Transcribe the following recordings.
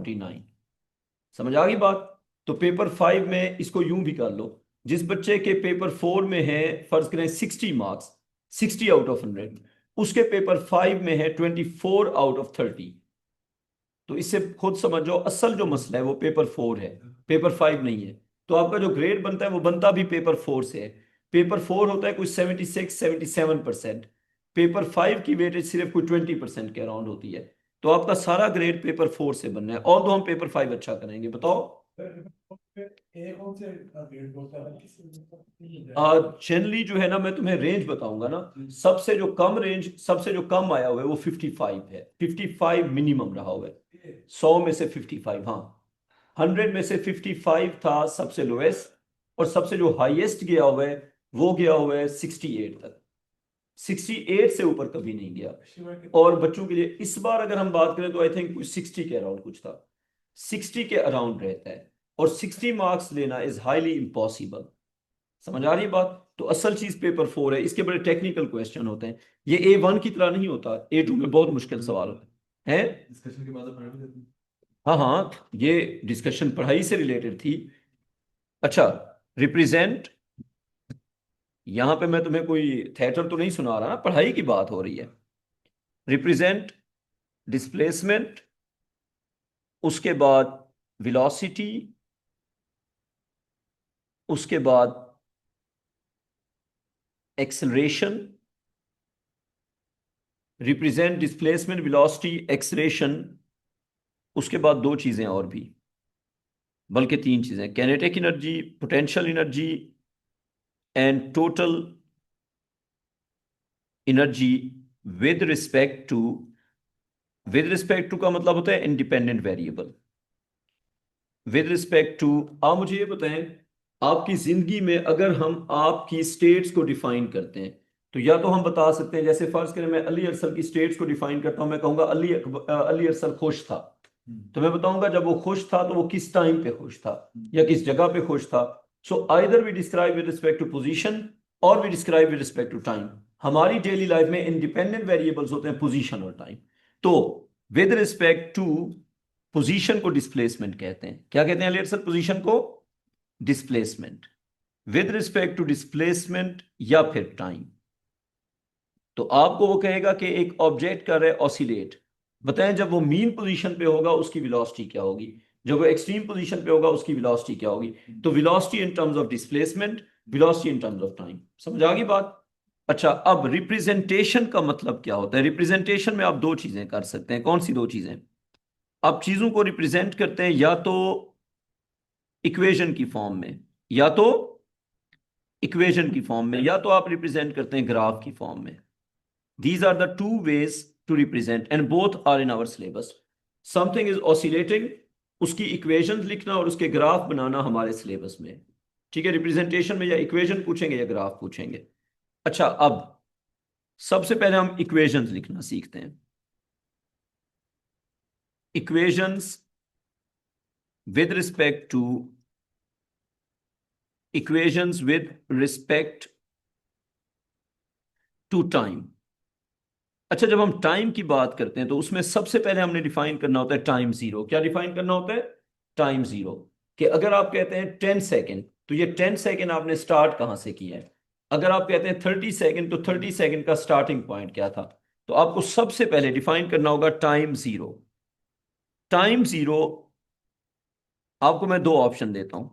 49। समझ आ गई बात। तो पेपर 5 में इसको यूं भी कर लो, जिस बच्चे के पेपर 4 में है फर्ज करें 60 मार्क्स, 60 आउट ऑफ 100, उसके पेपर 5 में है 24 आउट ऑफ 30। तो इससे खुद समझो असल जो मसला है वो पेपर 4 है, पेपर 5 नहीं है। तो आपका जो ग्रेड बनता है वो बनता भी पेपर 4 से है। पेपर 4 होता है कुछ 76-77%। पेपर 5 की वेटेज सिर्फ कुछ 20% के अराउंड होती है। तो आपका सारा ग्रेड पेपर 4 से बनना है, और तो हम पेपर 5 अच्छा करेंगे। बताओ। जनरली जो है ना, मैं तुम्हें रेंज बताऊंगा ना। सबसे जो कम रेंज, सबसे जो कम आया हुआ है वो 55 है। 55 मिनिमम रहा हुआ है। 100 में से 55, हाँ, 100 में से 55 था सबसे लोएस्ट। और सबसे जो हाईएस्ट गया हुआ है वो गया हुआ है 68 तक। 68 से ऊपर कभी नहीं गया। और बच्चों के लिए इस बार अगर हम बात करें तो आई थिंक कुछ 60 के अराउंड कुछ था, 60 के अराउंड रहता है। और 60 मार्क्स लेना इज हाईली इम्पॉसिबल। समझ आ रही है बात। तो असल चीज पेपर 4 है, इसके बड़े टेक्निकल क्वेश्चन होते हैं। ये A1 की तरह नहीं होता, A2 में बहुत मुश्किल सवाल होते हैं। डिस्कशन के बाद हाँ हाँ, ये डिस्कशन पढ़ाई से रिलेटेड थी। अच्छा, रिप्रेजेंट, यहां पे मैं तुम्हें कोई थिएटर तो नहीं सुना रहा ना, पढ़ाई की बात हो रही है। रिप्रेजेंट डिस्प्लेसमेंट, उसके बाद वेलोसिटी, उसके बाद acceleration. Represent displacement velocity acceleration, उसके बाद दो चीजें और भी, बल्कि तीन चीजें, kinetic energy, potential energy and total energy with respect to. With respect to का मतलब होता है independent variable. With respect to, आप मुझे ये बताएं, आपकी जिंदगी में अगर हम आपकी स्टेट्स को डिफाइन करते हैं, तो या तो हम बता सकते हैं, जैसे फर्ज करें मैं अली अरसल की स्टेट्स को डिफाइन करता हूं, मैं कहूंगा अली अरसल खुश था। तो मैं बताऊंगा जब वो खुश था तो वो किस टाइम पे खुश था या किस जगह पे खुश था। So either we describe with respect to position और we describe with respect to time. हमारी डेली लाइफ में इंडिपेंडेंट वेरिएबल्स होते हैं पोजीशन और टाइम। तो विद रिस्पेक्ट टू पोजीशन को डिस्प्लेसमेंट कहते हैं। क्या कहते हैं सर पोजीशन को? Displacement. With respect to displacement या फिर टाइम। तो आपको वो कहेगा कि एक ऑब्जेक्ट कर रहा है ऑसिलेट, बताएं जब वो मीन पोजीशन पे होगा उसकी वेलोसिटी क्या होगी, जब वो एक्सट्रीम पोजीशन पे होगा उसकी वेलोसिटी क्या होगी। तो velocity in terms of displacement, velocity in terms of time. समझ आ गई बात। अच्छा, अब रिप्रेजेंटेशन का मतलब क्या होता है? रिप्रेजेंटेशन में आप दो चीजें कर सकते हैं। कौन सी दो चीजें? आप चीजों को रिप्रेजेंट करते हैं या तो इक्वेशन की फॉर्म में, या तो इक्वेशन की फॉर्म में, या तो आप रिप्रेजेंट करते हैं ग्राफ की फॉर्म में। These are the two ways to represent and both are in our syllabus. Something is oscillating, उसकी इक्वेशंस लिखना और उसके ग्राफ बनाना हमारे सिलेबस में। ठीक है, रिप्रेजेंटेशन में या इक्वेशन पूछेंगे या ग्राफ पूछेंगे। अच्छा, अब सबसे पहले हम इक्वेशंस लिखना सीखते हैं। Equations with respect to, equations with respect to time. अच्छा, जब हम टाइम की बात करते हैं तो उसमें सबसे पहले हमने डिफाइन करना होता है टाइम जीरो। क्या डिफाइन करना होता है? Time zero. कि अगर आप कहते हैं 10 सेकेंड, तो ये 10 सेकेंड आपने स्टार्ट कहां से किया है। अगर आप कहते हैं 30 सेकेंड, तो 30 सेकेंड का स्टार्टिंग पॉइंट क्या था। तो आपको सबसे पहले डिफाइन करना होगा टाइम जीरो। टाइम जीरो, आपको मैं दो ऑप्शन देता हूं,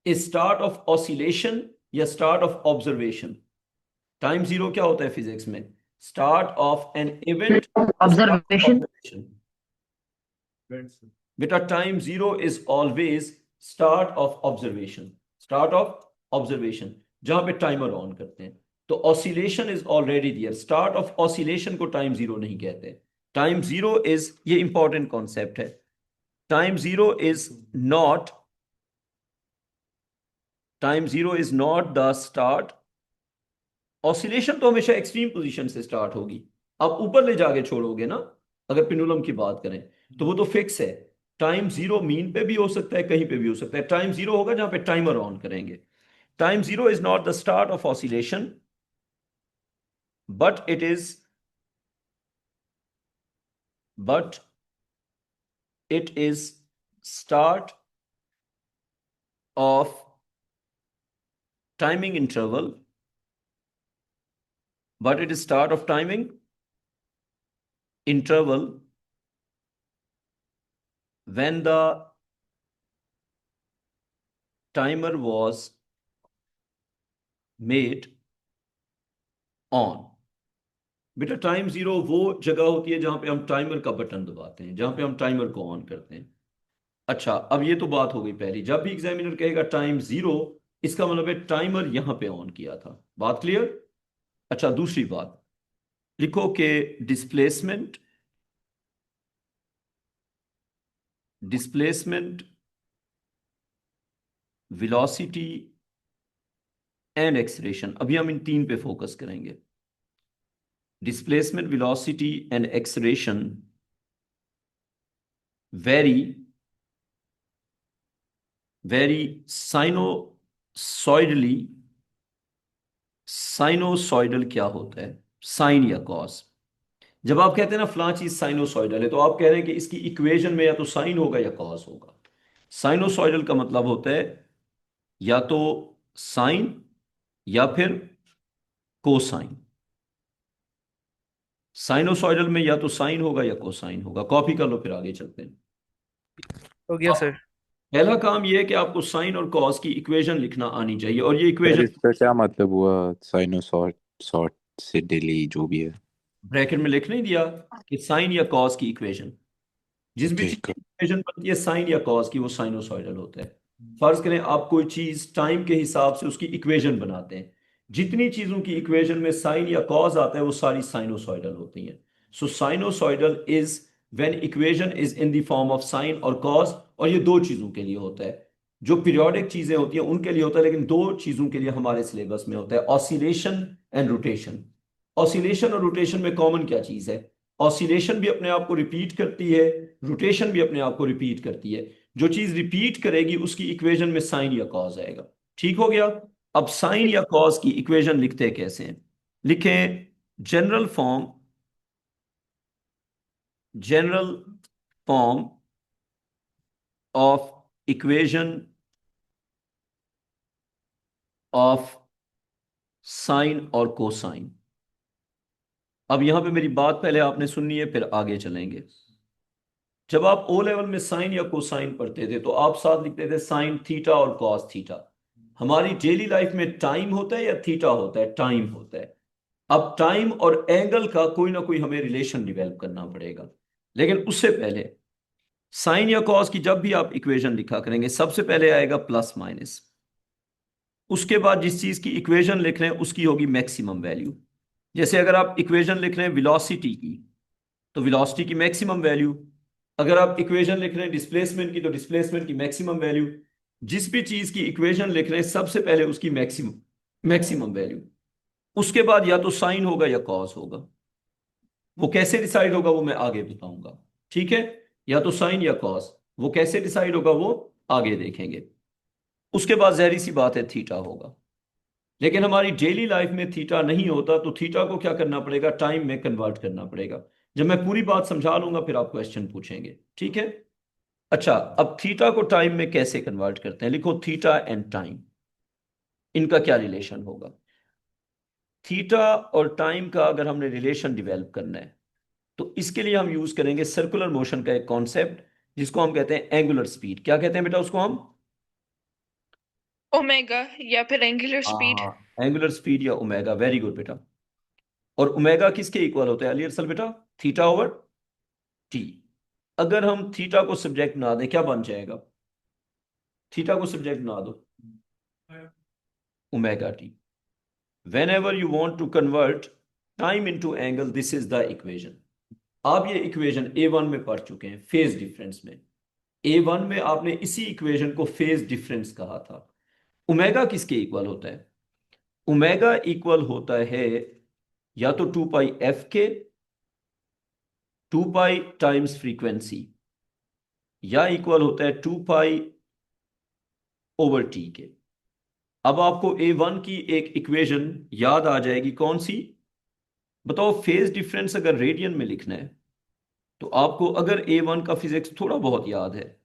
स्टार्ट ऑफ ऑसिलेशन या start of observation. Time zero क्या होता है फिजिक्स में? Start of an event, start of observation. Observation. बेटा time zero is always start of observation. Start of observation, जहां पे टाइमर ऑन करते हैं। तो oscillation is already there, start of oscillation को टाइम जीरो नहीं कहते। टाइम जीरो इज, ये इंपॉर्टेंट कॉन्सेप्ट है, time zero is not, time zero is not the start. Oscillation तो हमेशा एक्सट्रीम पोजीशन से स्टार्ट होगी, आप ऊपर ले जाके छोड़ोगे ना। अगर पेंडुलम की बात करें तो वो तो फिक्स है। टाइम जीरो मीन पे भी हो सकता है, कहीं पे भी हो सकता है। टाइम जीरो होगा जहां पे टाइमर ऑन करेंगे। Time zero is not the start of oscillation, but it is, but it is start of timing interval, but it is start of timing interval when the timer was made on। बेटा time zero वो जगह होती है जहां पे हम timer का button दबाते हैं, जहां पे हम टाइमर को ऑन करते हैं। अच्छा, अब ये तो बात हो गई पहली, जब भी एग्जामिनर कहेगा टाइम जीरो, इसका मतलब है टाइमर यहां पे ऑन किया था। बात क्लियर? अच्छा, दूसरी बात लिखो कि displacement displacement velocity and acceleration, अभी हम इन तीन पे फोकस करेंगे। Displacement, velocity and acceleration very very sinusoidally. Sinusoidal क्या होता है? साइन या कॉस। जब आप कहते हैं ना फलां चीज साइनोसॉइडल है, तो आप कह रहे हैं कि इसकी इक्वेशन में या तो साइन होगा या कॉस होगा। साइनोसॉइडल का मतलब होता है या तो साइन या फिर कोसाइन। साइनोसॉइडल में या तो साइन होगा या कोसाइन होगा। कॉपी कर लो, फिर आगे चलते हैं। हो गया अब सर। पहला काम यह है कि आपको साइन और कॉस की इक्वेशन लिखना आनी चाहिए, और ये सर इक्वेशन इसका क्या मतलब हुआ? साइनोसॉड सॉट से डिले जो भी है। ब्रैकेट में लिख नहीं दिया कि साइन या कॉस की इक्वेशन। जिस भी चीज ठीक की है। इक्वेशन बनती है साइन या कॉस की, वो साइनोसॉइडल होता है। फर्ज करें आप कोई चीज टाइम के हिसाब से उसकी इक्वेशन बनाते हैं, जितनी चीजों की इक्वेशन में साइन या कॉस आता है वो सारी साइनोसॉइडल होती हैं। So sinusoidal is when equation is in the form of sine और कॉस, और ये दो चीजों के लिए होता है। जो पीरियोडिक चीजें होती हैं उनके लिए होता है, लेकिन दो चीजों के लिए हमारे सिलेबस में होता है, ऑसिलेशन एंड रोटेशन। ऑसिलेशन और रोटेशन में कॉमन क्या चीज है? ऑसिलेशन भी अपने आप को रिपीट करती है, रोटेशन भी अपने आप को रिपीट करती है। जो चीज रिपीट करेगी उसकी इक्वेशन में साइन या कॉस आएगा। ठीक हो गया? अब साइन या कॉस की इक्वेशन लिखते कैसे हैं? लिखें general form, general form of equation of sine और कोसाइन। अब यहां पे मेरी बात पहले आपने सुननी है, फिर आगे चलेंगे। जब आप ओ लेवल में साइन या कोसाइन पढ़ते थे तो आप साथ लिखते थे साइन थीटा और कॉस थीटा। हमारी डेली लाइफ में टाइम होता है या थीटा होता है? टाइम होता है। अब टाइम और एंगल का कोई ना कोई हमें रिलेशन डिवेलप करना पड़ेगा, लेकिन उससे पहले साइन या कॉस की जब भी आप इक्वेशन लिखा करेंगे, सबसे पहले आएगा प्लस माइनस। उसके बाद जिस चीज की इक्वेशन लिख रहे हैं उसकी होगी मैक्सिमम वैल्यू। जैसे अगर आप इक्वेशन लिख रहे हैं वेलोसिटी की, तो वेलोसिटी की मैक्सिमम वैल्यू। अगर आप इक्वेशन लिख रहे हैं डिस्प्लेसमेंट की, तो डिस्प्लेसमेंट की मैक्सिमम वैल्यू। जिस भी चीज की इक्वेशन लिख रहे हैं सबसे पहले उसकी मैक्सिमम मैक्सिमम वैल्यू। उसके बाद या तो साइन होगा या कॉस होगा। वो कैसे डिसाइड होगा वो मैं आगे बताऊंगा। ठीक है? या तो साइन या कॉस, वो कैसे डिसाइड होगा वो आगे देखेंगे। उसके बाद जहरी सी बात है थीटा होगा। लेकिन हमारी डेली लाइफ में थीटा नहीं होता, तो थीटा को क्या करना पड़ेगा? टाइम में कन्वर्ट करना पड़ेगा। जब मैं पूरी बात समझा लूंगा फिर आप क्वेश्चन पूछेंगे, ठीक है? अच्छा, अब थीटा को टाइम में कैसे कन्वर्ट करते हैं? लिखो थीटा एंड टाइम, इनका क्या रिलेशन होगा? थीटा और टाइम का अगर हमने रिलेशन डिवेल्प करना है, तो इसके लिए हम यूज करेंगे सर्कुलर मोशन का एक कॉन्सेप्ट, जिसको हम कहते हैं एंगुलर स्पीड। क्या कहते हैं बेटा उसको हम? ओमेगा या फिर एंगुलर स्पीड। हाँ, एंगुलर स्पीड या ओमेगा। वेरी गुड बेटा। और ओमेगा किसके इक्वल होता है अली अरसल बेटा? Theta over T. अगर हम थीटा को सब्जेक्ट बना दें क्या बन जाएगा? थीटा को सब्जेक्ट बना दो omega T. Whenever you want to convert time into angle, this is the equation. आप ये इक्वेशन A1 में पढ़ चुके हैं फेज डिफरेंस में। A1 में आपने इसी इक्वेशन को फेज डिफरेंस कहा था। ओमेगा किसके इक्वल होता है? ओमेगा इक्वल होता है या तो 2 पाई f के, 2 पाई टाइम्स फ्रीक्वेंसी, या इक्वल होता है 2 पाई ओवर टी के। अब आपको A1 की एक इक्वेशन याद आ जाएगी, कौन सी? बताओ। फेज डिफरेंस अगर रेडियन में लिखना है, तो आपको अगर A1 का फिजिक्स थोड़ा बहुत याद है,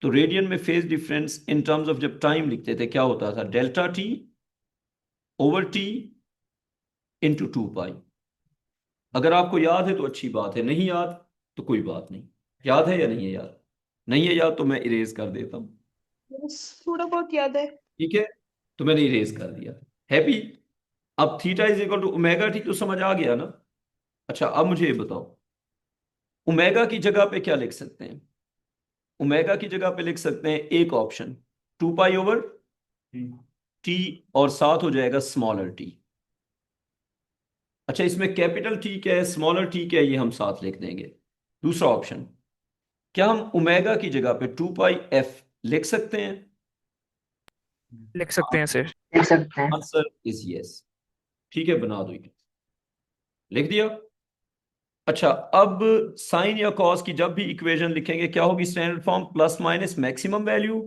तो रेडियन में phase difference in terms of जब टाइम लिखते थे क्या होता था, delta T over T into 2 पाई। अगर आपको याद है तो अच्छी बात है, नहीं याद तो कोई बात नहीं। याद है या नहीं है याद? नहीं है याद तो मैं इरेज कर देता हूं। बस थोड़ा बहुत याद है। ठीक है, तो मैंने इरेज कर दिया। हैप्पी? अब theta is equal to omega T तो समझ आ गया ना। अच्छा अब मुझे ये बताओ, ओमेगा की जगह पे क्या लिख सकते हैं? ओमेगा की जगह पे लिख सकते हैं एक ऑप्शन 2 पाई ओवर टी, और साथ हो जाएगा स्मॉलर टी। अच्छा इसमें कैपिटल टी क्या है, स्मॉलर टी क्या है, ये हम साथ लिख देंगे। दूसरा ऑप्शन, क्या हम ओमेगा की जगह पे 2 पाई एफ लिख सकते हैं? लिख सकते हैं सर। लिख सकते हैं। Answer is yes. ठीक है, बना दो ये, लिख दिया। अच्छा अब साइन या कॉस की जब भी इक्वेशन लिखेंगे क्या होगी standard form, plus minus maximum value,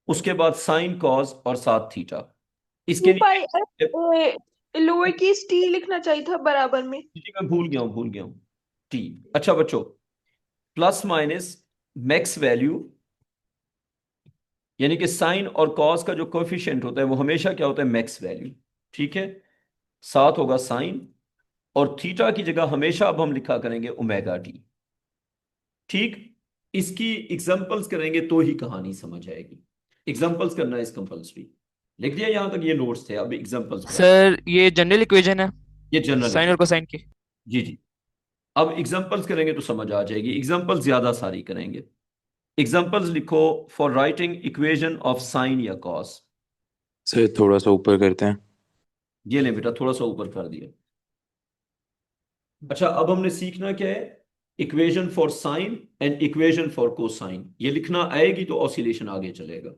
उसके बाद साइन कॉस और साथ थीटा। इसके 2 पाई लोअर केस टी लिखना चाहिए था बराबर में। मैं भूल गया हूँ टी। अच्छा बच्चों, प्लस माइनस मैक्स वैल्यू, यानी कि साइन और कॉस का जो कोएफिशिएंट होता है वो हमेशा क्या होता है, मैक्स वैल्यू। ठीक है, साथ होगा साइन, और थीटा की जगह हमेशा अब हम लिखा करेंगे ओमेगा टी। ठीक, इसकी एग्जांपल्स करेंगे तो ही कहानी समझ आएगी। एग्जांपल्स करना इज कंपल्सरी। लिख दिया यहां तक, ये नोट्स थे, अब एग्जांपल्स पे सर ये जनरल इक्वेशन है, ये जनरल साइन और इक्वेशन। कोसाइन की। जी जी, अब एग्जांपल्स करेंगे तो समझ आ जाएगी। एग्जांपल ज्यादा सारी करेंगे। एग्जांपल्स लिखो for writing equation of sine या कॉस। सर थोड़ा सा ऊपर करते हैं। ये ले बेटा, थोड़ा सा ऊपर कर दिया। अच्छा अब हमने सीखना क्या है, equation for sine and equation for cosine. ये लिखना आएगी तो ऑसिलेशन आगे चलेगा।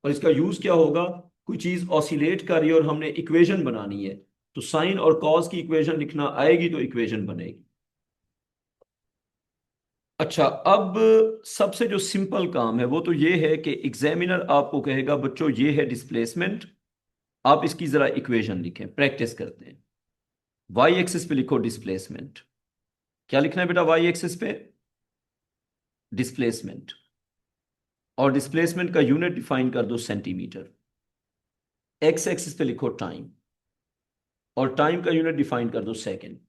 और इसका यूज क्या होगा, कोई चीज ऑसिलेट कर रही है और हमने इक्वेशन बनानी है, तो साइन और कॉस की इक्वेशन लिखना आएगी तो इक्वेशन बनेगी। अच्छा अब सबसे जो सिंपल काम है वो तो ये है कि एग्जामिनर आपको कहेगा बच्चों ये है डिस्प्लेसमेंट, आप इसकी जरा इक्वेशन लिखें, प्रैक्टिस करते हैं। वाई एक्सिस पे लिखो डिस्प्लेसमेंट। क्या लिखना है बेटा वाई एक्सिस पे? डिस्प्लेसमेंट। और डिस्प्लेसमेंट का यूनिट डिफाइन कर दो सेंटीमीटर। एक्स एक्सिस पे लिखो टाइम, और टाइम का यूनिट डिफाइन कर दो second.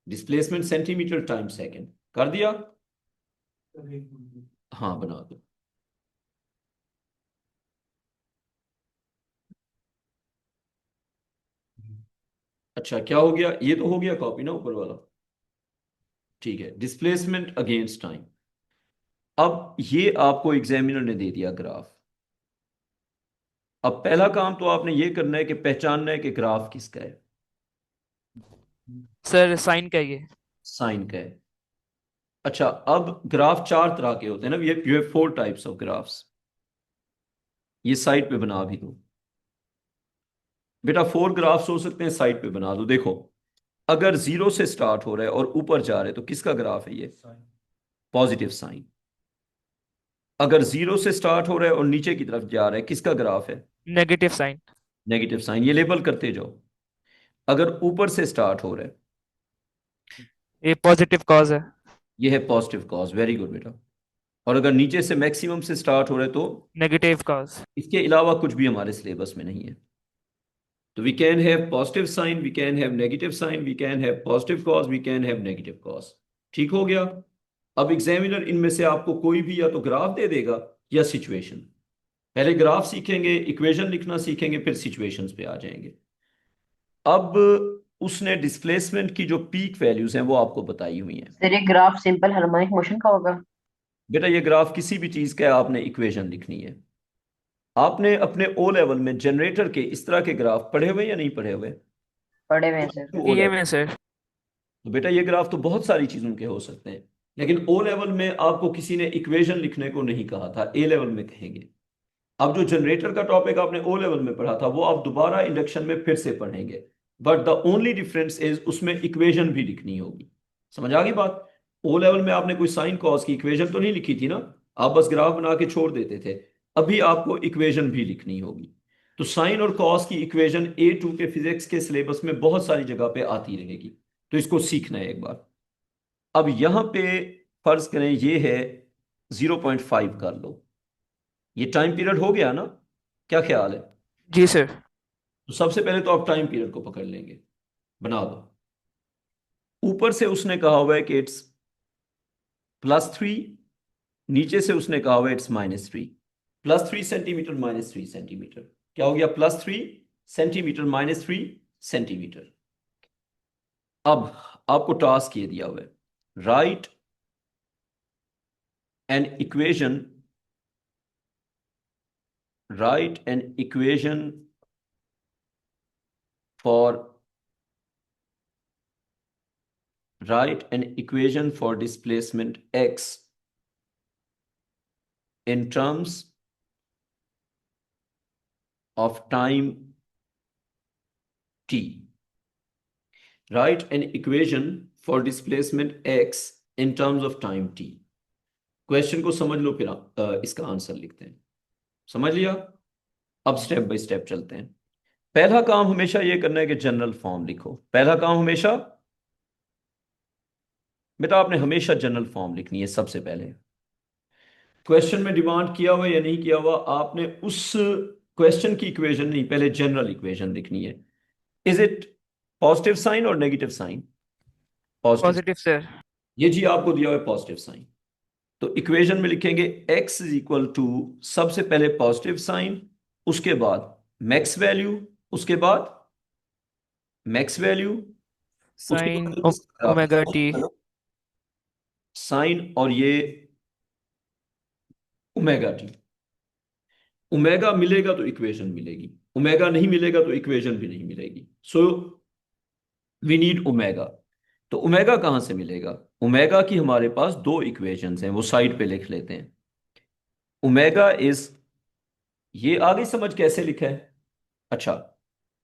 Displacement centimetre time second कर दिया। हाँ बना दो। अच्छा क्या हो गया, ये तो हो गया कॉपी ना ऊपर वाला। ठीक है, डिस्प्लेसमेंट अगेंस्ट टाइम। अब ये आपको एग्जामिनर ने दे दिया ग्राफ। अब पहला काम तो आपने ये करना है कि पहचानना है कि ग्राफ किसका है। सर साइन का ये। साइन का है। अच्छा अब ग्राफ चार तरह के होते हैं ना, ये you have 4 types of graphs. ये साइड पे बना भी दो बेटा, 4 ग्राफ्स हो सकते हैं, साइड पे बना दो। देखो अगर जीरो से स्टार्ट हो रहा है और ऊपर जा रहे हैं तो किसका ग्राफ है ये, पॉजिटिव साइन। अगर जीरो से स्टार्ट हो रहा है और नीचे की तरफ जा रहा है किसका ग्राफ है, नेगेटिव साइन। Negative sine. ये लेबल करते जाओ। अगर ऊपर से स्टार्ट हो रहा है, ये पॉजिटिव कॉज है। ये है पॉजिटिव कॉज, वेरी गुड बेटा। और अगर नीचे से मैक्सिमम से स्टार्ट हो रहा है तो नेगेटिव कॉज। इसके अलावा कुछ भी हमारे सिलेबस में नहीं है। तो we can have positive sine, we can have negative sine, we can have positive cos, we can have negative cos. ठीक हो गया। अब एग्जामिनर इनमें से आपको कोई भी या तो ग्राफ दे देगा या सिचुएशन। पहले ग्राफ सीखेंगे, इक्वेशन लिखना सीखेंगे, फिर सिचुएशंस पे आ जाएंगे। अब उसने डिस्प्लेसमेंट की जो पीक वैल्यूज हैं वो आपको बताई हुई हैं। सर ये ग्राफ सिंपल हार्मोनिक मोशन का होगा। बेटा ये ग्राफ किसी भी चीज का है, आपने इक्वेशन लिखनी है। आपने अपने ओ लेवल में जनरेटर के इस तरह के ग्राफ पढ़े हुए या नहीं पढ़े हुए? पढ़े हुए हैं सर। ओ ये लेवल, में सर। तो बेटा ये ग्राफ तो बहुत सारी चीजों के हो सकते हैं, लेकिन ओ लेवल में आपको किसी ने इक्वेशन लिखने को नहीं कहा था, ए लेवल में कहेंगे। अब जो जनरेटर का टॉपिक आपने ओ लेवल में पढ़ा था वो आप दोबारा इंडक्शन में फिर से पढ़ेंगे, but the only difference is उसमें इक्वेशन भी लिखनी होगी। समझ आ गई बात? ओ लेवल में आपने कोई साइन कॉस की इक्वेशन तो नहीं लिखी थी ना, आप बस ग्राफ बना के छोड़ देते थे। अभी आपको इक्वेशन भी लिखनी होगी। तो साइन और कॉस की इक्वेशन A2 के फिजिक्स के सिलेबस में बहुत सारी जगह पे आती रहेगी, तो इसको सीखना है एक बार। अब यहां पे फर्ज करें ये है 0.5 कर लो। ये टाइम पीरियड हो गया ना? क्या ख्याल है? जी सर। तो सबसे पहले तो आप टाइम पीरियड को पकड़ लेंगे, बना दो। ऊपर से उसने कहा हुआ है कि इट्स +3, नीचे से उसने कहा हुआ है इट्स -3। +3 सेंटीमीटर -3 सेंटीमीटर, क्या हो गया? +3 सेंटीमीटर -3 सेंटीमीटर। अब आपको टास्क ये दिया हुआ है, right an equation, write an equation for displacement x in terms of time t. Write an equation for displacement x in terms of time t. Question को समझ लो, फिर इसका आंसर लिखते हैं। समझ लिया? अब स्टेप बाय स्टेप चलते हैं। पहला काम हमेशा ये करना है कि जनरल फॉर्म लिखो। पहला काम हमेशा बेटा, आपने हमेशा जनरल फॉर्म लिखनी है सबसे पहले। क्वेश्चन में डिमांड किया हुआ या नहीं किया हुआ, आपने उस क्वेश्चन की इक्वेशन नहीं, पहले जनरल इक्वेशन लिखनी है। इज इट पॉजिटिव साइन और negative sine? Positive. Positive sir. ये जी आपको दिया हुआ है पॉजिटिव साइन, तो इक्वेशन में लिखेंगे x इज इक्वल टू, सबसे पहले पॉजिटिव साइन, उसके बाद मैक्स वैल्यू, उसके बाद मैक्स वैल्यू, उसके साइन बाद ओमेगा टी। साइन और ये ओमेगा टी। ओमेगा मिलेगा तो इक्वेशन मिलेगी, ओमेगा नहीं मिलेगा तो इक्वेशन भी नहीं मिलेगी। So we need omega. तो ओमेगा कहां से मिलेगा? ओमेगा की हमारे पास दो इक्वेशंस हैं, वो साइड पे लिख लेते हैं। ओमेगा इज, ये आगे समझ कैसे लिखा है? अच्छा,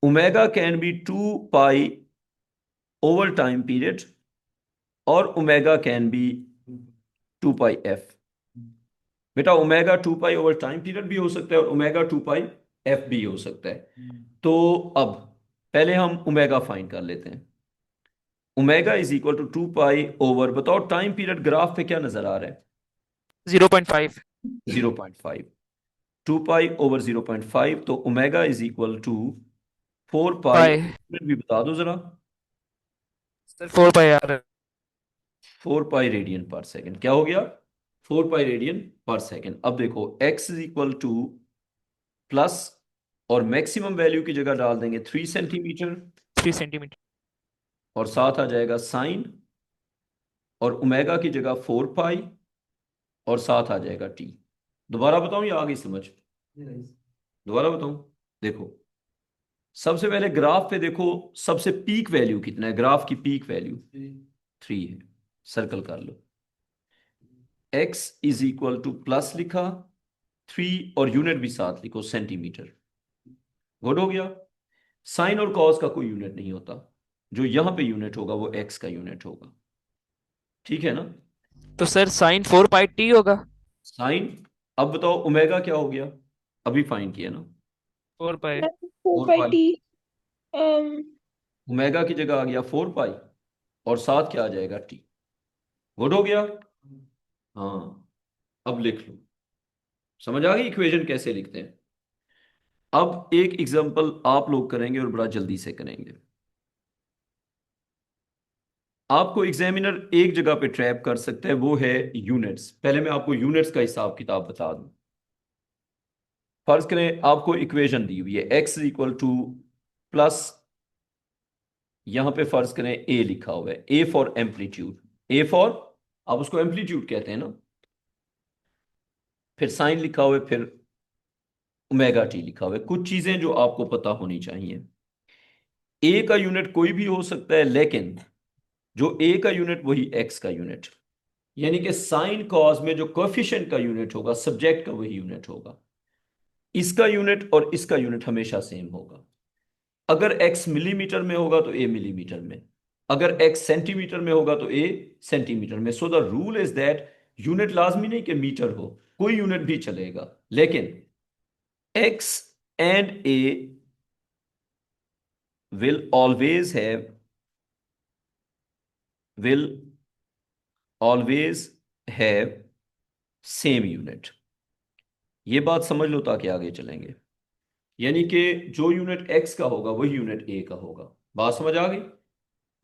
omega can be 2 pi over time period, और omega can be 2 pi f। बेटा omega 2 pi over time period भी हो सकता है और ओमेगा 2 पाई f भी हो सकता है। तो अब पहले हम ओमेगा फाइंड कर लेते हैं। Omega is equal to 2 pi over, बताओ टाइम पीरियड ग्राफ पे क्या नजर आ रहा है? 0.5। 0.5। 2 पाई ओवर 0.5, तो ओमेगा इज इक्वल टू 4 पाई। पाई। भी बता दो जरा। सर 4 पाई आ रहा है। 4 पाई रेडियन पर सेकेंड, क्या हो गया? 4 पाई रेडियन पर सेकेंड। अब देखो x is equal two plus, और मैक्सिमम वैल्यू की जगह डाल देंगे 3 सेंटीमीटर, 3 सेंटीमीटर। और साथ आ जाएगा साइन, और ओमेगा की जगह 4 पाई, और साथ आ जाएगा t। दोबारा बताऊं या आगे समझ? दोबारा बताऊं? देखो, सबसे पहले ग्राफ पे देखो, सबसे पीक वैल्यू कितना है? ग्राफ की पीक वैल्यू 3 है, सर्कल कर लो। x is equal two plus लिखा, 3, और यूनिट भी साथ लिखो, सेंटीमीटर। गुड हो गया। साइन और कॉस का कोई यूनिट नहीं होता, जो यहां पे यूनिट होगा वो x का यूनिट होगा। ठीक है ना? तो सर साइन 4 पाई टी होगा। साइन, अब बताओ ओमेगा क्या हो गया? अभी फाइन किया ना, 4 पाई। 4 पाई। T um ओमेगा की जगह आ गया 4 पाई, और साथ क्या आ जाएगा? t। गुड हो गया? हाँ, अब लिख लो। समझ आ गई इक्वेशन कैसे लिखते हैं? अब एक एग्जांपल आप लोग करेंगे और बड़ा जल्दी से करेंगे। आपको एग्जामिनर एक जगह पे ट्रैप कर सकता है, वो है यूनिट्स। पहले मैं आपको यूनिट्स का हिसाब किताब बता दूं। फर्ज करें आपको इक्वेशन दी हुई है x इक्वल टू प्लस, यहां पे फर्ज करें a लिखा हुआ है, a for amplitude, a for, आप उसको एम्पलीट्यूड कहते हैं ना, फिर साइन लिखा हुआ है, फिर ओमेगा टी लिखा हुआ है। कुछ चीजें जो आपको पता होनी चाहिए, a का यूनिट कोई भी हो सकता है, लेकिन जो a का यूनिट वही x का यूनिट, यानी कि साइन कॉस में जो कोएफिशिएंट का यूनिट होगा, सब्जेक्ट का वही यूनिट होगा। इसका यूनिट और इसका यूनिट हमेशा सेम होगा। अगर x मिलीमीटर में होगा तो a मिलीमीटर में, अगर x सेंटीमीटर में होगा तो a सेंटीमीटर में। So the rule is that unit लाजमी नहीं कि मीटर हो, कोई यूनिट भी चलेगा, लेकिन x and a will always have, will always have same unit. ये बात समझ लो ताकि आगे चलेंगे। यानी कि जो यूनिट एक्स का होगा वही यूनिट ए का होगा। बात समझ आ गई?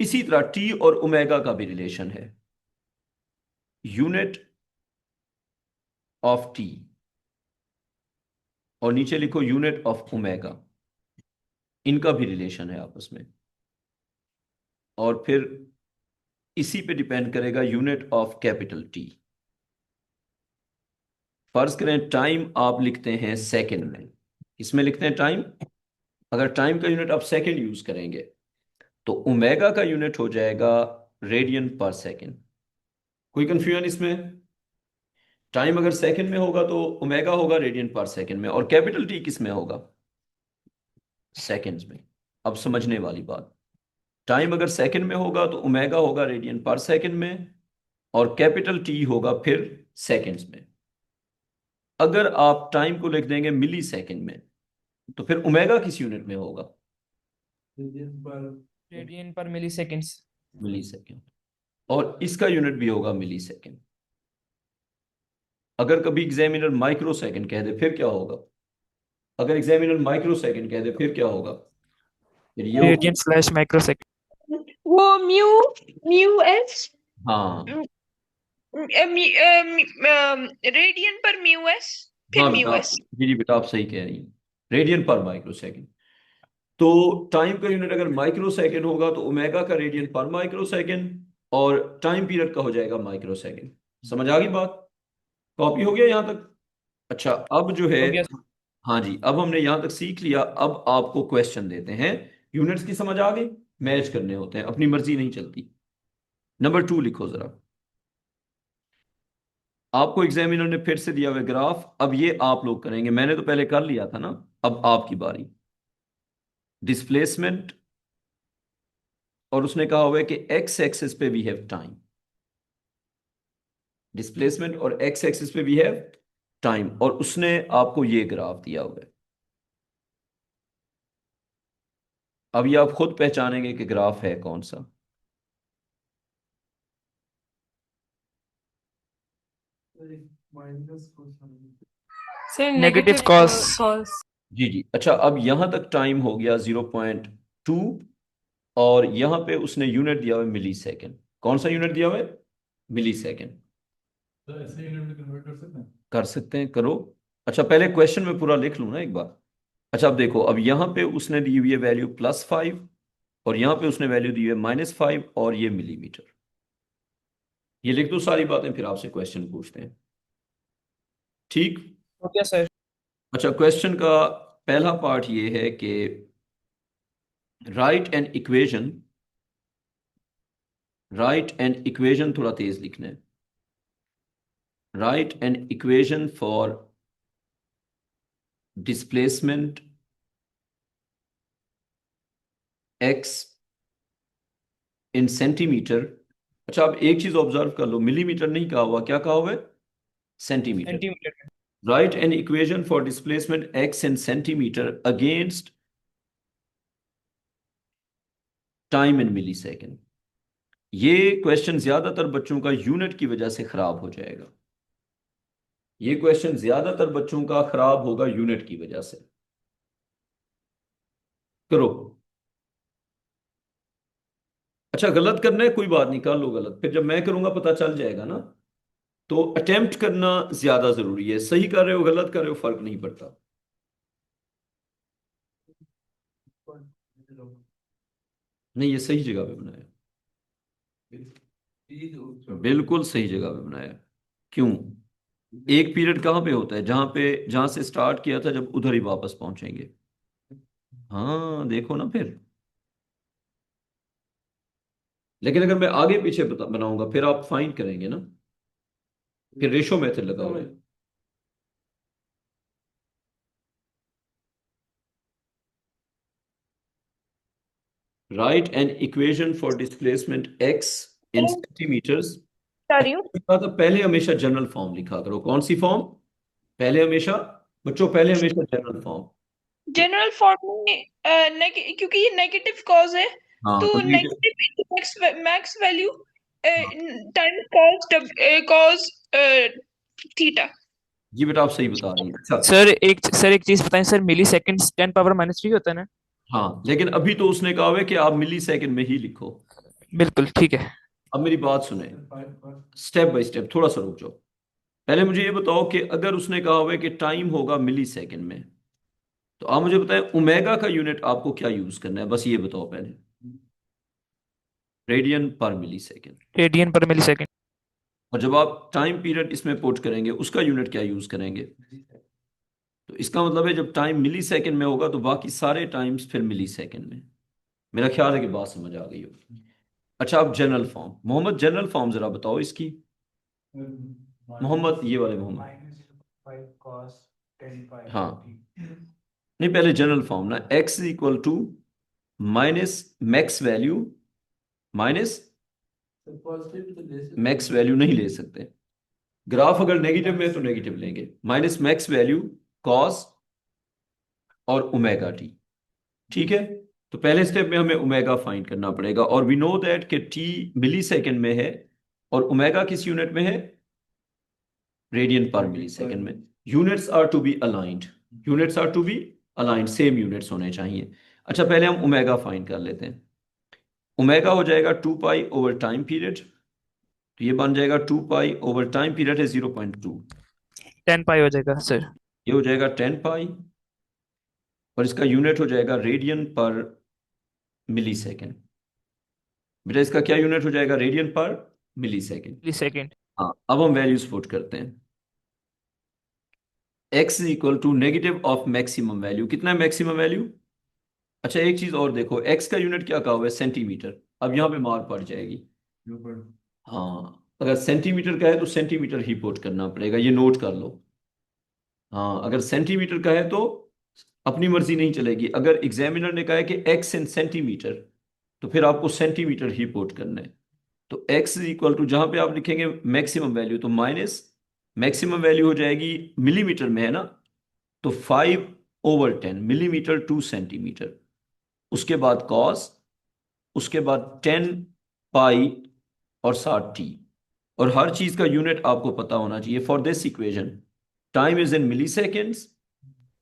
इसी तरह टी और ओमेगा का भी रिलेशन है। यूनिट ऑफ टी और नीचे लिखो यूनिट ऑफ ओमेगा, इनका भी रिलेशन है आपस में। और फिर इसी पे डिपेंड करेगा यूनिट ऑफ कैपिटल टी। फर्ज करें टाइम आप लिखते हैं सेकंड में। इसमें लिखते हैं टाइम। अगर टाइम का यूनिट आप सेकंड यूज करेंगे तो ओमेगा का यूनिट हो जाएगा रेडियन पर सेकंड। कोई कंफ्यूजन इसमें? टाइम अगर सेकंड में होगा तो ओमेगा होगा रेडियन पर सेकंड में, और कैपिटल टी किस में होगा? सेकंड्स में। अब समझने वाली बात, टाइम अगर सेकंड में होगा तो ओमेगा होगा रेडियन पर सेकंड में, और कैपिटल टी होगा फिर सेकंड्स में। अगर आप टाइम को लिख देंगे मिली सेकंड में तो फिर ओमेगा किस यूनिट में होगा? रेडियन पर मिली सेकेंड्स। मिली सेकंड। और इसका यूनिट भी होगा मिली सेकंड। अगर कभी एग्जामिनर माइक्रो सेकंड कह दे फिर क्या होगा? अगर एग्जामिनर माइक्रो सेकंड कह दे फिर क्या होगा? फिर ये होगा। Radian slash micro second. वो म्यू म्यू एस हाँ रेडियन पर म्यू एस फिर हाँ म्यू बेटा, एस। जी बेटा आप सही कह रही हैं। रेडियन पर माइक्रो सेकंड। तो टाइम का यूनिट अगर माइक्रो सेकंड होगा तो ओमेगा का रेडियन पर माइक्रो सेकंड, और टाइम पीरियड का हो जाएगा माइक्रो सेकंड। समझ आ गई बात? कॉपी हो गया यहां तक? अच्छा अब जो है, हो गया। हाँ जी, अब हमने यहां तक सीख लिया। अब आपको क्वेश्चन देते हैं। यूनिट्स की समझ आ गई? मैच करने होते हैं, अपनी मर्जी नहीं चलती। नंबर 2 लिखो जरा। आपको एग्जामिनर ने फिर से दिया हुआ ग्राफ। अब ये आप लोग करेंगे, मैंने तो पहले कर लिया था ना। अब आपकी बारी। डिस्प्लेसमेंट, और उसने कहा हुआ है कि एक्स एक्सिस पे वी हैव टाइम। डिस्प्लेसमेंट और एक्स एक्सिस पे वी हैव टाइम, और उसने आपको ये ग्राफ दिया हुआ है। अब ये आप खुद पहचानेंगे कि ग्राफ है कौन सा। Sir negative cos. कॉस। जी जी। अच्छा अब यहां तक टाइम हो गया 0.2, और यहां पे उसने यूनिट दिया हुआ है मिली सेकेंड। कौन सा यूनिट दिया हुआ है? मिली सेकेंड। तो ऐसे यूनिट में कन्वर्ट कर सकते हैं? कर सकते हैं, करो। अच्छा पहले क्वेश्चन में पूरा लिख लूँ ना एक बार। अच्छा अब देखो, अब यहां पे उसने दी हुई है वैल्यू +5, और यहां पे उसने वैल्यू दी है -5, और ये मिलीमीटर। ये लिख दो सारी बातें, फिर आपसे क्वेश्चन पूछते हैं। ठीक। हो गया सर। अच्छा क्वेश्चन का पहला पार्ट ये है कि right an equation. Right an equation, थोड़ा तेज लिखना है। Right an equation for displacement x in centimetre. अच्छा आप एक चीज ऑब्जर्व कर लो, मिलीमीटर नहीं कहा हुआ, क्या कहा हुआ है? Centimetre. Centimetre. Write an equation for displacement x in centimetre against time in millisecond. ये क्वेश्चन ज्यादातर बच्चों का यूनिट की वजह से खराब हो जाएगा। ये क्वेश्चन ज्यादातर बच्चों का खराब होगा यूनिट की वजह से। करो। अच्छा गलत करना है कोई बात नहीं, कर लो गलत, फिर जब मैं करूंगा पता चल जाएगा ना। तो अटेम्प्ट करना ज्यादा जरूरी है। सही कर रहे हो गलत कर रहे हो फर्क नहीं पड़ता। नहीं ये सही जगह पे बनाया, बिल्कुल सही जगह पे बनाया। क्यों? एक पीरियड कहाँ पे होता है? जहां से स्टार्ट किया था जब उधर ही वापस पहुंचेंगे। हाँ देखो ना फिर। लेकिन अगर मैं आगे पीछे बनाऊंगा फिर आप फाइंड करेंगे ना, फिर रेशो मेथड लगाओगे। Write an equation for displacement x in centimetres. बता रही हूँ। तो पहले हमेशा जनरल फॉर्म लिखा करो। कौन सी फॉर्म? पहले हमेशा, बच्चों पहले हमेशा जनरल फॉर्म। जनरल फॉर्म में क्योंकि ये नेगेटिव कॉज है हाँ तो तो negative into max value time cause cos theta. ये बेटा आप सही बता रही हैं। अच्छा सर एक चीज बताएं सर, मिली सेकेंड्स 10⁻³ होता है ना? हाँ, लेकिन अभी तो उसने कहा हुआ है कि आप मिली सेकंड में ही लिखो। बिल्कुल ठीक है। अब मेरी बात सुने, स्टेप बाय स्टेप, थोड़ा सा रुक जाओ। पहले मुझे ये बताओ कि अगर उसने कहा हुआ है कि टाइम होगा मिली सेकंड में, तो आप मुझे बताएं ओमेगा का यूनिट आपको क्या यूज करना है, बस ये बताओ पहले। रेडियन पर मिली सेकेंड। रेडियन पर मिली सेकेंड। और जब आप टाइम पीरियड इसमें पुट करेंगे उसका यूनिट क्या यूज करेंगे? तो इसका मतलब है जब टाइम मिली सेकेंड में होगा तो बाकी सारे टाइम्स फिर मिली सेकेंड में। मेरा ख्याल है कि बात समझ आ गई होगी। अच्छा, अब general form, Mohammad general form जरा बताओ इसकी। मोहम्मद, ये वाले मोहम्मद। हाँ, नहीं पहले जनरल फॉर्म ना, x equal to minus max value, minus max value नहीं ले सकते। ग्राफ अगर नेगेटिव में है तो नेगेटिव लेंगे, माइनस मैक्स वैल्यू कॉस और ओमेगा टी। ठीक है, तो पहले स्टेप में हमें ओमेगा फाइंड करना पड़ेगा, और वी नो दैट कि टी मिली सेकेंड में है और ओमेगा किस यूनिट में है? रेडियन पर मिली सेकेंड में। Units are to be aligned, units are to be aligned, same units होने चाहिए। अच्छा, पहले हम ओमेगा फाइंड कर लेते हैं। ओमेगा हो जाएगा 2 पाई ओवर टाइम पीरियड, तो ये बन जाएगा 2 पाई ओवर टाइम पीरियड है 0.2, 10 पाई हो जाएगा सर। ये हो जाएगा 10 पाई, और इसका यूनिट हो जाएगा रेडियन पर मिली सेकेंड। बेटा इसका क्या यूनिट हो जाएगा? रेडियन पर मिली सेकेंड। मिली सेकेंड। हाँ, अब हम वैल्यूज पुट करते हैं। x equal to negative of maximum value, कितना है मैक्सिमम वैल्यू? अच्छा एक चीज और देखो, x का यूनिट क्या कहा हुआ है? सेंटीमीटर। अब यहाँ पे मार पड़ जाएगी। हाँ, अगर सेंटीमीटर का है तो सेंटीमीटर ही पुट करना पड़ेगा, ये नोट कर लो। हाँ, अगर सेंटीमीटर का है तो अपनी मर्जी नहीं चलेगी। अगर एग्जामिनर ने कहा है कि x इन सेंटीमीटर, तो फिर आपको सेंटीमीटर ही पुट करना है। तो x इज इक्वल टू, जहां पे आप लिखेंगे मैक्सिमम वैल्यू, तो माइनस मैक्सिमम वैल्यू हो जाएगी, मिलीमीटर में है ना, तो 5/10 मिलीमीटर टू सेंटीमीटर। उसके बाद कॉस, उसके बाद 10 पाई और 60 t। और हर चीज का यूनिट आपको पता होना चाहिए for this equation. Time is in milliseconds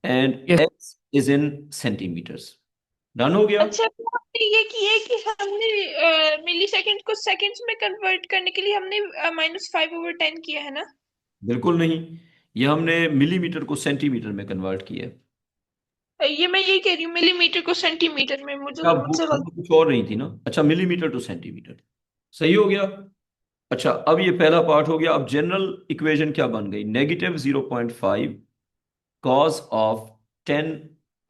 and yes. X is in centimetres. Done हो गया? अच्छा, तो हमने ये किया है कि हमने मिली सेकेंड को सेकेंड्स में कन्वर्ट करने के लिए हमने -5/10 किया है ना? बिल्कुल नहीं, ये हमने मिलीमीटर को सेंटीमीटर में कन्वर्ट किया है। ये मैं यही कह रही हूँ, मिलीमीटर को सेंटीमीटर में, मुझे क्या मुझसे वो कुछ और नहीं थी ना? अच्छा, मिलीमीटर टू सेंटीमीटर, सही हो गया। अच्छा, अब ये पहला पार्ट हो गया। अब जनरल इक्वेशन क्या बन गई? -0.5 cos of 10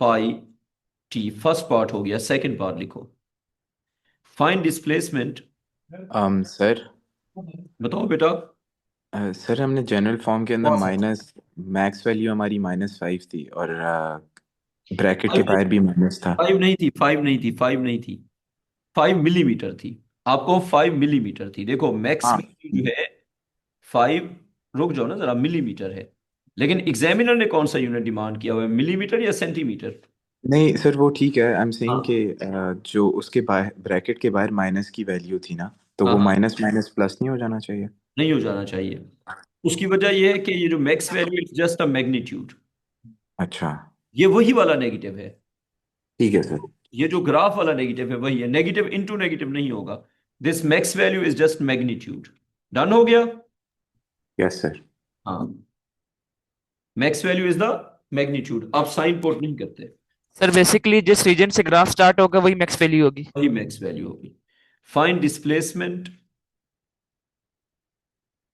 pi t, first part हो गया। सेकंड पार्ट लिखो, फाइंड डिस्प्लेसमेंट। सर बताओ बेटा। सर हमने जनरल फॉर्म के अंदर कौन सा? माइनस मैक्स वैल्यू हमारी -5 थी, और ब्रैकेट के 5 बाहर भी माइनस था। 5 नहीं थी, 5 नहीं थी, 5 नहीं थी, 5 मिलीमीटर थी। आपको 5 मिलीमीटर थी। देखो मैक्स हाँ वैल्यू जो है 5, रुक जाओ ना जरा, मिलीमीटर है। लेकिन एग्जामिनर ने कौन सा यूनिट डिमांड किया हुआ है, मिलीमीटर या सेंटीमीटर? नहीं सर, वो ठीक है। आई एम सेइंग हाँ कि जो उसके बाहर ब्रैकेट के बाहर माइनस की वैल्यू थी ना, तो हाँ वो हाँ, माइनस माइनस प्लस नहीं हो जाना चाहिए? नहीं हो जाना चाहिए। उसकी वजह यह है कि ये जो max value is just a magnitude, अच्छा ये वही वाला नेगेटिव है। ठीक है सर। ये जो ग्राफ वाला नेगेटिव है वही है, नेगेटिव इनटू नेगेटिव नहीं होगा। This max value is just magnitude. Done हो गया? Yes sir. हाँ, max value is the magnitude. आप साइन पोर्ट नहीं करते, सर बेसिकली जिस रीजन से ग्राफ स्टार्ट होगा वही मैक्स वैल्यू होगी। वही मैक्स वैल्यू होगी। Find displacement.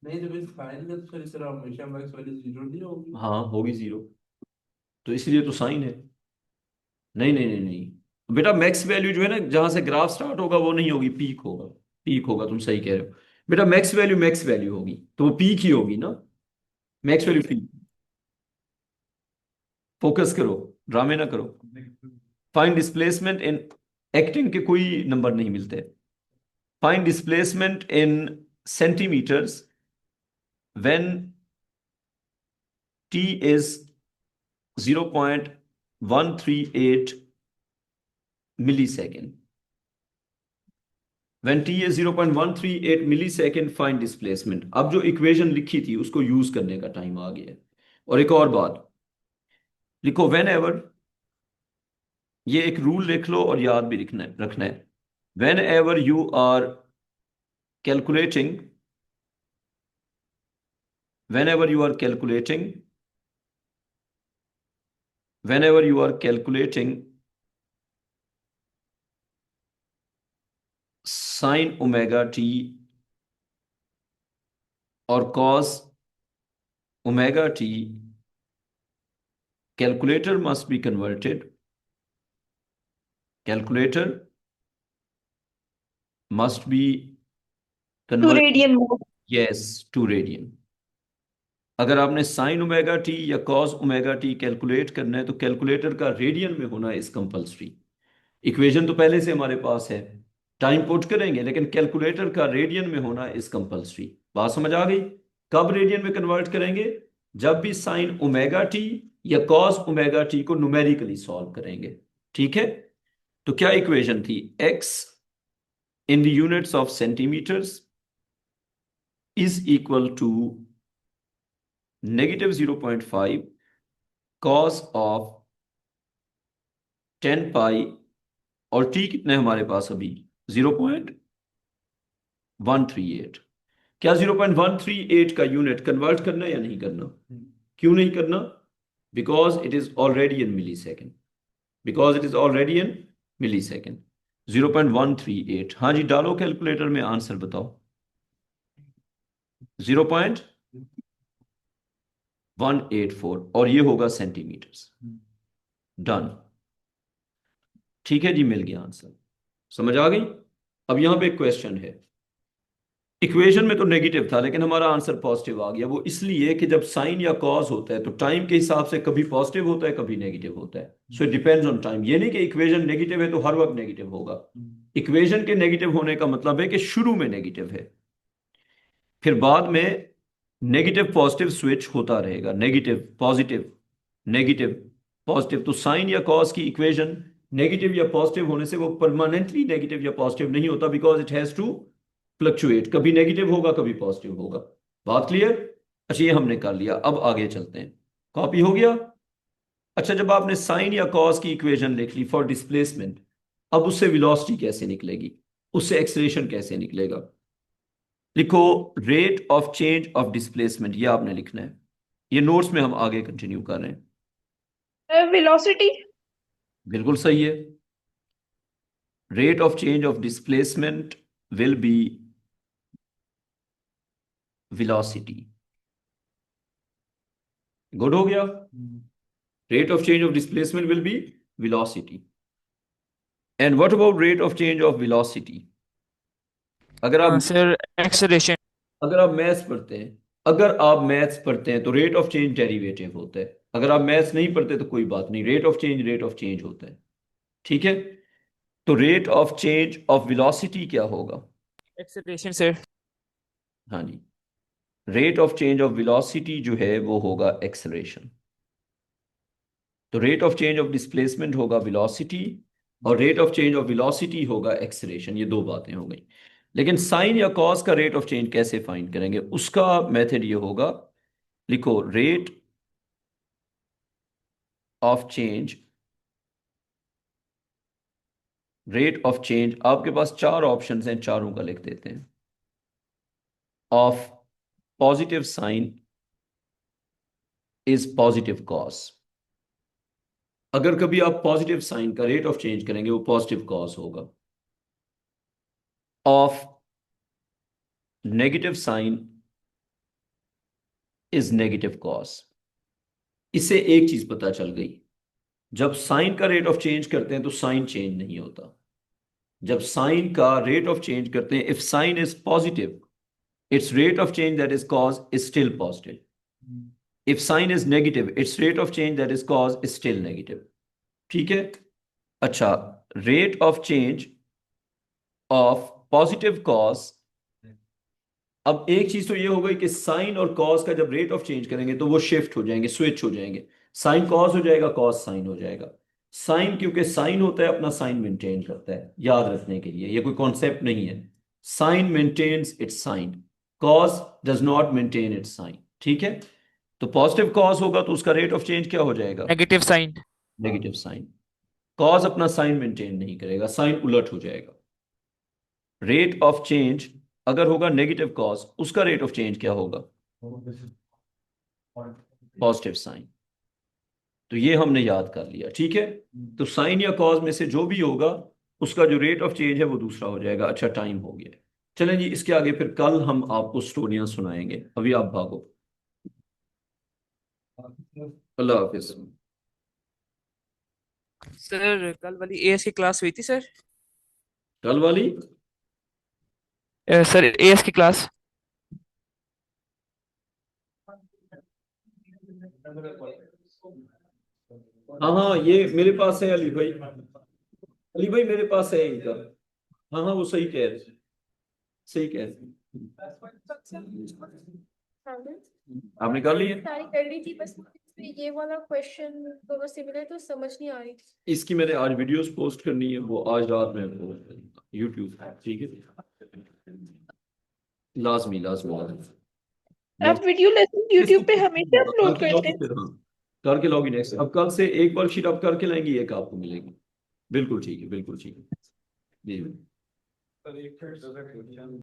नहीं, जब इस फाइल में तो फिर इस तरह हमेशा मैक्स वैल्यू 0 नहीं होगी। हाँ होगी 0, तो इसलिए तो साइन है। नहीं नहीं नहीं नहीं बेटा, मैक्स वैल्यू जो है ना, जहां से ग्राफ स्टार्ट होगा वो नहीं होगी, पीक होगा। पीक होगा, तुम सही कह रहे हो बेटा। मैक्स वैल्यू होगी तो वो पीक ही होगी ना। Max value peak. फोकस करो, ड्रामे ना करो। फाइंड डिस्प्लेसमेंट इन, एक्टिंग के कोई नंबर नहीं मिलते। Find displacement in centimetres when t is 0.138 millisecond. When T is 0.138 millisecond find displacement. अब जो इक्वेशन लिखी थी उसको यूज करने का टाइम आ गया है। और एक और बात लिखो, वेन एवर, ये एक रूल लिख लो और याद भी रखना है। Whenever you are calculating, whenever you are calculating, whenever you are calculating sin omega t or cos omega t, calculator must be converted, calculator must be to converted, radian mode. yes, to radian। अगर आपने sine omega T या cos omega T calculate करना है तो calculator का radian में होना is compulsory. Equation तो पहले से हमारे पास है, टाइम पुट करेंगे, लेकिन कैलकुलेटर का रेडियन में होना इज कंपल्सरी। बात समझ आ गई? कब रेडियन में कन्वर्ट करेंगे? जब भी साइन ओमेगा टी या कॉस ओमेगा टी को न्यूमेरिकली सॉल्व करेंगे। ठीक है, तो क्या इक्वेशन थी? x in the units of centimeters is equal to negative 0.5 cos of 10 pi, और t कितने हमारे पास अभी? 0.138। क्या 0.138 का यूनिट कन्वर्ट करना है या नहीं करना? क्यों नहीं करना? Because it is already in millisecond, because it is already in millisecond. 0.138, हाँ जी, डालो कैलकुलेटर में आंसर बताओ। 0.184 और ये होगा सेंटीमीटर्स। डन। ठीक है जी, मिल गया आंसर। समझ आ गई? अब यहां पे एक क्वेश्चन है, इक्वेशन में तो नेगेटिव था लेकिन हमारा आंसर पॉजिटिव आ गया। वो इसलिए कि जब साइन या कॉस होता है तो टाइम के हिसाब से कभी पॉजिटिव होता है कभी नेगेटिव होता है। So it depends on time. ये नहीं कि इक्वेशन नेगेटिव है तो हर वक्त नेगेटिव होगा। इक्वेशन के नेगेटिव होने का मतलब है कि शुरू में नेगेटिव है, फिर बाद में नेगेटिव पॉजिटिव स्विच होता रहेगा, नेगेटिव पॉजिटिव, नेगेटिव पॉजिटिव। तो साइन या कॉस की इक्वेशन नेगेटिव या पॉजिटिव होने से वो परमानेंटली नेगेटिव या पॉजिटिव नहीं होता, because it has to fluctuate, कभी नेगेटिव होगा कभी पॉजिटिव होगा। बात क्लियर? अच्छा, ये हमने कर लिया, अब आगे चलते हैं। कॉपी हो गया? अच्छा, जब आपने साइन या कॉस की इक्वेशन लिख ली फॉर डिस्प्लेसमेंट, अब उससे वेलोसिटी कैसे निकलेगी, उससे एक्सेलरेशन कैसे निकलेगा? लिखो, rate of change of displacement, ये आपने लिखना है। ये नोट्स में हम आगे कंटिन्यू कर रहे हैं। वेलोसिटी। बिल्कुल सही है। Rate of change of displacement will be velocity। Good हो गया? Rate of change of displacement will be velocity। And what about rate of change of velocity? अगर आप सर एक्सेलरेशन। अगर आप मैथ्स पढ़ते हैं, अगर आप मैथ्स पढ़ते हैं तो रेट ऑफ चेंज डेरिवेटिव होता है। अगर आप मैथ्स नहीं पढ़ते तो कोई बात नहीं, रेट ऑफ चेंज होता है। ठीक है, तो rate of change of velocity क्या होगा? Acceleration sir. हाँ जी, rate of change of velocity जो है वो होगा एक्सेलरेशन। तो rate of change of displacement होगा velocity और rate of change of velocity होगा एक्सेलरेशन। ये दो बातें हो गई। लेकिन साइन या कॉस का रेट ऑफ चेंज कैसे फाइंड करेंगे? उसका मेथड ये होगा, लिखो, rate of change, rate of change, आपके पास चार ऑप्शंस हैं, चारों का लिख देते हैं। Of positive sine is positive cos. अगर कभी आप पॉजिटिव साइन का रेट ऑफ चेंज करेंगे वो पॉजिटिव कॉस होगा। Of negative sine is negative cos. इससे एक चीज पता चल गई, जब साइन का रेट ऑफ चेंज करते हैं तो साइन चेंज नहीं होता। जब साइन का रेट ऑफ चेंज करते हैं, if sine is positive, its rate of change that is cos is still positive. If sign is negative, its rate of change that is cos is still negative. ठीक है? अच्छा, rate of change of positive cos, अब एक चीज तो ये हो गई कि साइन और कॉस का जब रेट ऑफ चेंज करेंगे तो वो शिफ्ट हो जाएंगे, स्विच हो जाएंगे। साइन कॉस हो जाएगा, कॉस साइन हो जाएगा। साइन क्योंकि साइन होता है अपना साइन मेंटेन करता है, याद रखने के लिए, ये कोई कॉन्सेप्ट नहीं है। Sine maintains its sign, cos does not maintain its sign. ठीक है, तो पॉजिटिव कॉज होगा तो उसका रेट ऑफ चेंज क्या हो जाएगा? Negative sine. Negative sine. Cos अपना साइन मेंटेन नहीं करेगा, साइन उलट हो जाएगा। रेट ऑफ चेंज अगर होगा नेगेटिव कॉज, उसका रेट ऑफ चेंज क्या होगा? Positive sine. तो ये हमने याद कर लिया। ठीक है, तो साइन या कॉज में से जो भी होगा उसका जो रेट ऑफ चेंज है वो दूसरा हो जाएगा। अच्छा, टाइम हो गया। चलें जी, इसके आगे फिर कल हम आपको स्टोरियां सुनाएंगे। अभी आप भागो। अल्लाह हाफिज। सर कल वाली एएस की क्लास हुई थी सर? कल वाली? सर एएस की क्लास। हाँ हाँ, ये मेरे पास है अली भाई। अली भाई मेरे पास है इनका। हाँ हाँ, वो सही कह रहे, सही कह रहे। आपने कर ली है? सारी कर ली थी, बस इसमें ये वाला क्वेश्चन दोनों सिमिलर तो समझ नहीं आ रही। इसकी मैंने आज वीडियोस पोस्ट करनी है, वो आज रात में पोस्ट करूंगा यूट्यूब पे। ठीक है, लाजमी लाजमी लाजमी। आप वीडियो लेसन यूट्यूब पे हमेशा अपलोड करते हैं? करके लॉग इन। अब कल से एक वर्कशीट आप करके लाएंगी, एक आपको मिलेगी। बिल्कुल ठीक है, बिल्कुल ठीक है जी।